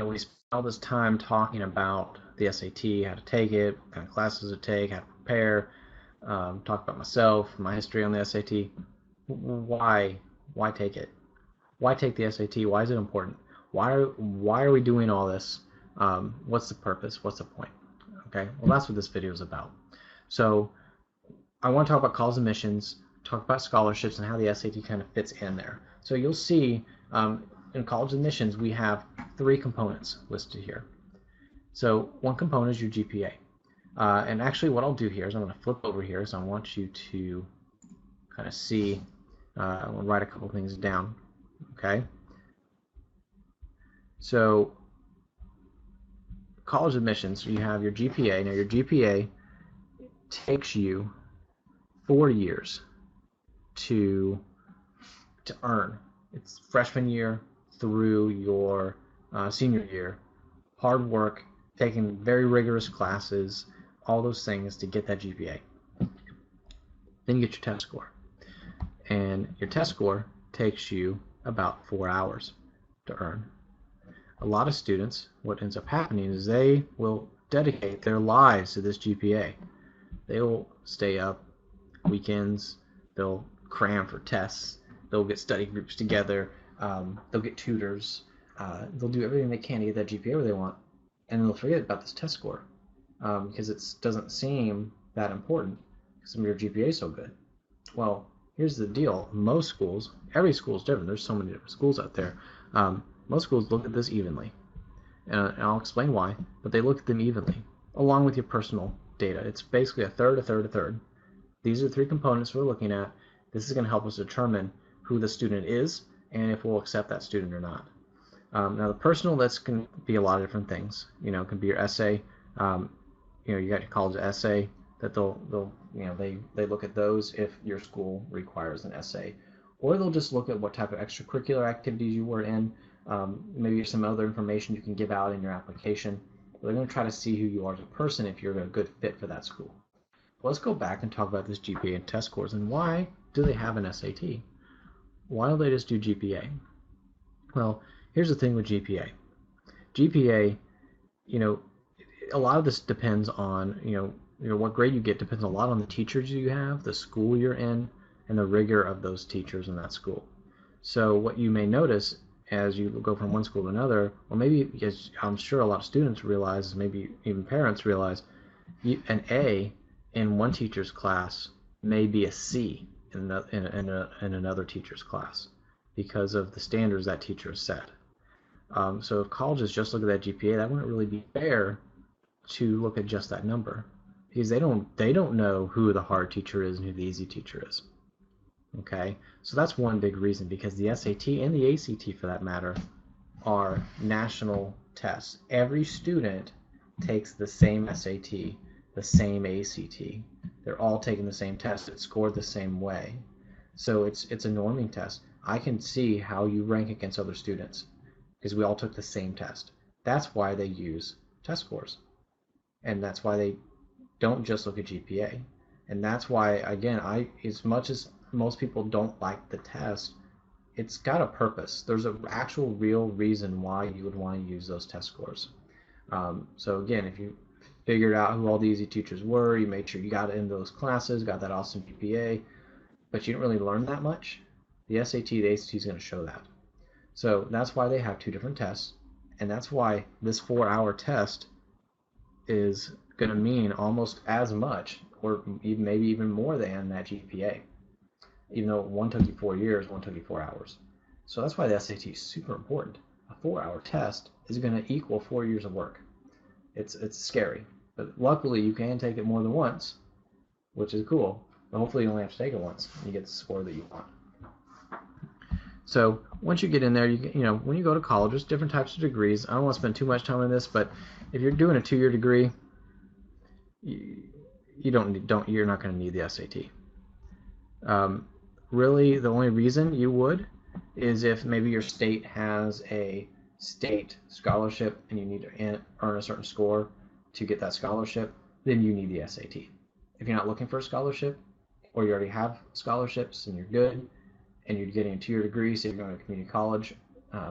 we spend all this time talking about the SAT, how to take it, what kind of classes to take, how to prepare, talk about myself, my history on the SAT. Why? Why take it? Why take the SAT? Why is it important? Why are we doing all this? What's the purpose? What's the point? Okay, well, that's what this video is about. So I want to talk about college admissions, talk about scholarships, and how the SAT kind of fits in there. So you'll see in college admissions, we have three components listed here. So one component is your GPA. And actually what I'll do here is I'm going to flip over here, so I want you to kind of see, I'm going to write a couple things down, okay? So college admissions, you have your GPA. Now your GPA takes you 4 years to earn. It's freshman year through your senior year. Hard work, taking very rigorous classes, all those things to get that GPA. Then you get your test score. And your test score takes you about 4 hours to earn. A lot of students, what ends up happening is they will dedicate their lives to this GPA. They will stay up weekends, they'll cram for tests, they'll get study groups together, they'll get tutors, they'll do everything they can to get that GPA where they want, and they'll forget about this test score because it doesn't seem that important because your GPA is so good. Well, here's the deal. Most schools, every school is different. There's so many different schools out there. Most schools look at this evenly, and I'll explain why, but they look at them evenly, along with your personal data. It's basically a third, a third, a third. These are the three components we're looking at. This is going to help us determine who the student is and if we'll accept that student or not. Now the personal, that's can be a lot of different things. It can be your essay. You got your college essay that they look at those if your school requires an essay, or they'll just look at what type of extracurricular activities you were in. Maybe some other information you can give out in your application. But they're going to try to see who you are as a person if you're a good fit for that school. Let's go back and talk about this GPA and test scores and why do they have an SAT? Why don't they just do GPA? Well, here's the thing with GPA. GPA, a lot of this depends on, what grade you get depends a lot on the teachers you have, the school you're in, and the rigor of those teachers in that school. So what you may notice as you go from one school to another, or maybe as I'm sure a lot of students realize, maybe even parents realize, an A in one teacher's class may be a C in another teacher's class because of the standards that teacher has set. So if colleges just look at that GPA, that wouldn't really be fair to look at just that number because they don't know who the hard teacher is and who the easy teacher is. Okay, so that's one big reason because the SAT and the ACT for that matter are national tests. Every student takes the same SAT, the same ACT. They're all taking the same test. It's scored the same way. So it's a norming test. I can see how you rank against other students because we all took the same test. That's why they use test scores. And that's why they don't just look at GPA. And that's why, again, as much as most people don't like the test, it's got a purpose. There's an actual real reason why you would want to use those test scores. So again, if you figured out who all the easy teachers were, you made sure you got into those classes, got that awesome GPA, but you didn't really learn that much, the SAT, the ACT is going to show that. So that's why they have two different tests, and that's why this 4-hour test is going to mean almost as much, or even, maybe even more than that GPA. Even though one took you 4 years, one took you 4 hours. So that's why the SAT is super important. A 4-hour test is going to equal 4 years of work. It's scary, but luckily you can take it more than once, which is cool. But hopefully you only have to take it once and you get the score that you want. So once you get in there, when you go to college, there's different types of degrees. I don't want to spend too much time on this, but if you're doing a 2-year degree, you're not going to need the SAT. Really, the only reason you would is if maybe your state has a state scholarship and you need to earn a certain score to get that scholarship, then you need the SAT. If you're not looking for a scholarship, or you already have scholarships and you're good, and you're getting a 2-year degree, say you're going to community college,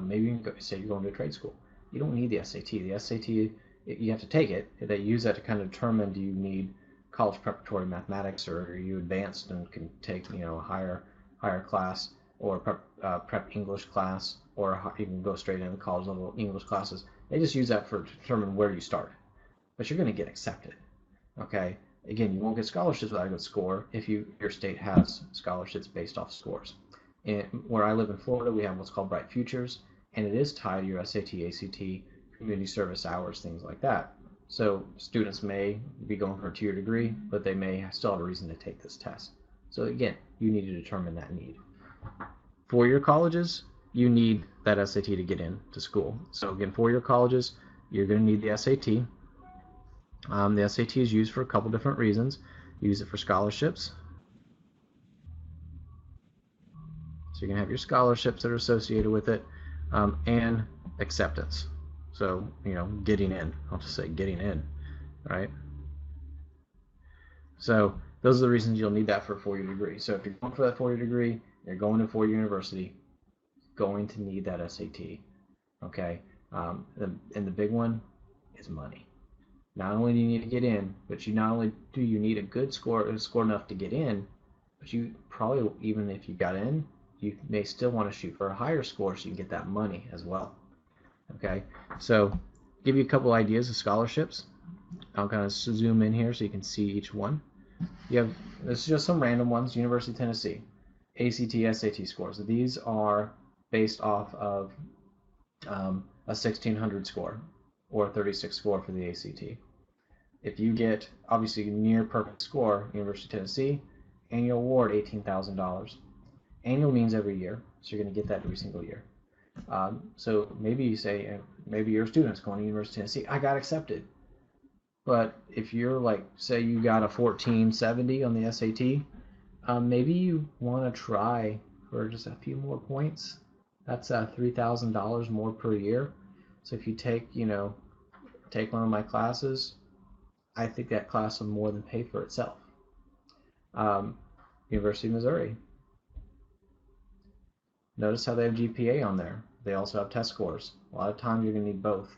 maybe you can say you're going to a trade school, You don't need the SAT. The SAT, you have to take it. They use that to kind of determine, do you need college preparatory mathematics, or are you advanced and can take, a higher class, or prep English class, or you can go straight into college level English classes. They just use that to determine where you start. But you're going to get accepted. Okay. Again, you won't get scholarships without a good score if your state has scholarships based off scores. And where I live in Florida, we have what's called Bright Futures, and it is tied to your SAT, ACT, community service hours, things like that. So students may be going for a 2-year degree, but they may still have a reason to take this test. So again, you need to determine that need. 4-year colleges, you need that SAT to get into school. So again, 4-year colleges, you're going to need the SAT. The SAT is used for a couple different reasons. You use it for scholarships. So you can have your scholarships that are associated with it, and acceptance. So, getting in. I'll just say getting in, right? So those are the reasons you'll need that for a 4-year degree. So if you're going for that 4-year degree, you're going to 4-year university, going to need that SAT, okay? And the big one is money. Not only do you need to get in, but not only do you need a good score enough to get in, but you probably, even if you got in, you may still want to shoot for a higher score so you can get that money as well. Okay, so give you a couple ideas of scholarships. I'll kind of zoom in here so you can see each one. This is just some random ones. University of Tennessee, ACT, SAT scores. These are based off of a 1600 score or a 36 score for the ACT. If you get, obviously, near perfect score, University of Tennessee, annual award $18,000. Annual means every year, so you're going to get that every single year. So maybe you say, maybe your student's going to University of Tennessee, I got accepted. But if you're like, say you got a 1470 on the SAT, maybe you want to try for just a few more points. That's $3,000 more per year. So if you take one of my classes, I think that class will more than pay for itself. University of Missouri. Notice how they have GPA on there. They also have test scores. A lot of times you're going to need both.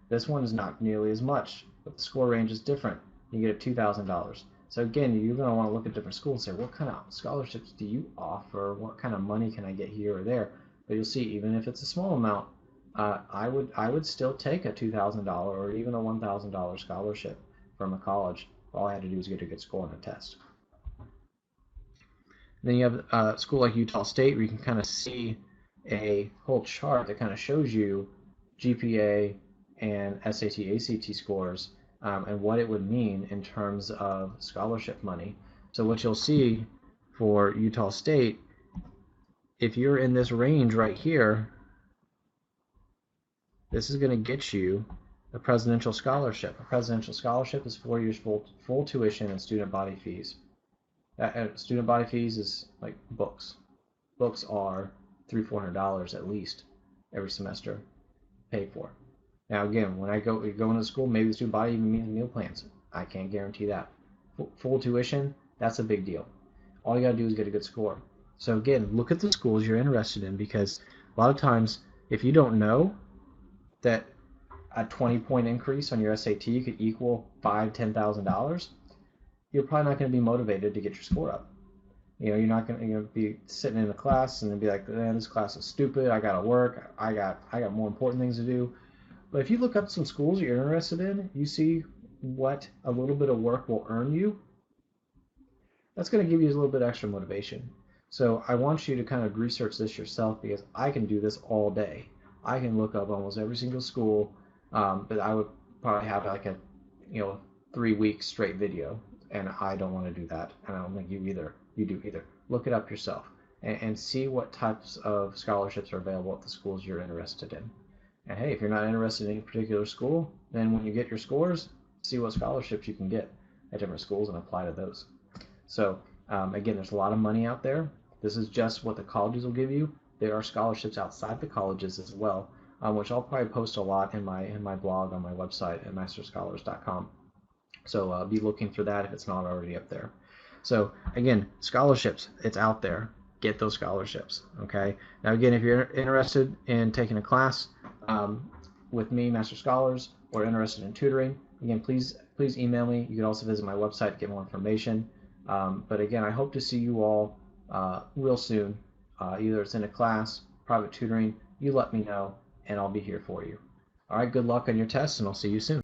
This one is not nearly as much, but the score range is different. You get $2,000. So again, you're going to want to look at different schools and say, what kind of scholarships do you offer? What kind of money can I get here or there? But you'll see, even if it's a small amount, I would still take a $2,000 or even a $1,000 scholarship from a college. All I had to do was get a good score on a test. Then you have a school like Utah State, where you can kind of see a whole chart that kind of shows you GPA and SAT, ACT scores, and what it would mean in terms of scholarship money. So what you'll see for Utah State, if you're in this range right here, this is going to get you a presidential scholarship. A presidential scholarship is 4 years full tuition and student body fees. Student body fees is like books. Books are $300-400 at least every semester paid for. Now again, when I go into school, maybe the student body even means meal plans. I can't guarantee that. Full tuition, that's a big deal. All you gotta do is get a good score. So again, look at the schools you're interested in, because a lot of times, if you don't know that a 20-point increase on your SAT could equal $5,000-10,000, you're probably not going to be motivated to get your score up. You're not going to be sitting in a class and be like, this class is stupid. I got to work. I got more important things to do. But if you look up some schools you're interested in, you see what a little bit of work will earn you. That's going to give you a little bit extra motivation. So I want you to kind of research this yourself, because I can do this all day. I can look up almost every single school, but I would probably have like a 3-week straight video. And I don't want to do that, and I don't think you do either. Look it up yourself and see what types of scholarships are available at the schools you're interested in. And hey, if you're not interested in any particular school, then when you get your scores, see what scholarships you can get at different schools and apply to those. So again, there's a lot of money out there. This is just what the colleges will give you. There are scholarships outside the colleges as well, which I'll probably post a lot in my blog on my website at masterscholars.com. So be looking for that if it's not already up there. So again, scholarships, it's out there. Get those scholarships, okay? Now again, if you're interested in taking a class, with me, Master Scholars, or interested in tutoring, again, please email me. You can also visit my website to get more information. But again, I hope to see you all real soon. Either it's in a class, private tutoring, you let me know, and I'll be here for you. All right, good luck on your tests, and I'll see you soon.